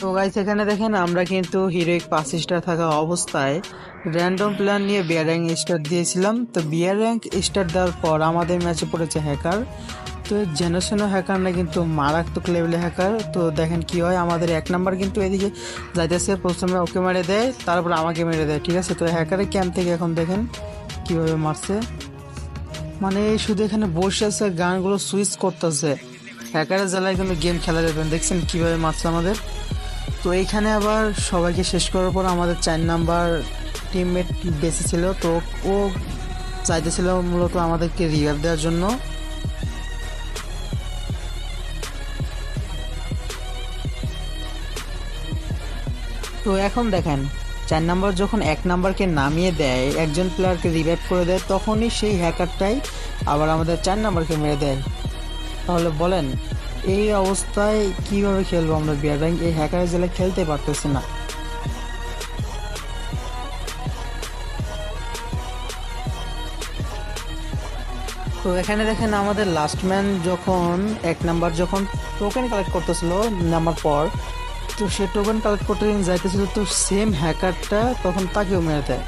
তো গাইস এখানে দেখেন আমরা কিন্তু হিরোইক 5 স্টার থাকা অবস্থায় র্যান্ডম প্ল্যান নিয়ে বিয়ার র্যাঙ্ক স্টার দিয়েছিলাম। তো বিয়ার র্যাঙ্ক স্টার দেওয়ার পর আমাদের ম্যাচে পড়েছে হ্যাকার। তো জেনারেশনও হ্যাকার না, কিন্তু মারাত্মক লেভেলে হ্যাকার। তো দেখেন কি হয়, আমাদের 1 নাম্বার কিন্তু এদিকে যাইতেছে, প্রথমে ওকে মেরে দেয়, তারপর আমাকে মেরে দেয়, ঠিক আছে। তো হ্যাকারের ক্যাম্প থেকে এখন দেখেন কিভাবে মারছে, মানে শুধু এখানে বসে আছে, গানগুলো সুইচ করতেছে। হ্যাকারের জ্বালায় কিন্তু গেম খেলা যাবে না। দেখছেন কিভাবে মারছে আমাদের। তো এইখানে আবার সবাইকে শেষ করার পর আমাদের 4 নাম্বার টিমমেট বেঁচে ছিল। তো ও চাইতেছিল মূলত আমাদেরকে রিভাইভ দেওয়ার জন্য। তো এখন দেখেন 4 নাম্বার যখন 1 নাম্বারকে নামিয়ে দেয়, একজন প্লেয়ারকে রিভাইভ করে দেয়, তখনই সেই হ্যাকারটাই আবার আমাদের 4 নাম্বারকে মেরে দেয়। তাহলে বলেন এই অবস্থায় কিভাবে খেলবো আমরা বিয়ার র্যাঙ্ক? এই হ্যাকারের জেলে খেলতে পারতেছি না। তো এখানে দেখেন আমাদের লাস্ট ম্যান যখন 1 নাম্বার যখন টোকেন কালেক্ট করতেছিল নামার পর, তো সে টোকেন কালেক্ট করতে যাইতেছিল, তো সেম হ্যাকারটা তখন তাকেও মেরে দেয়।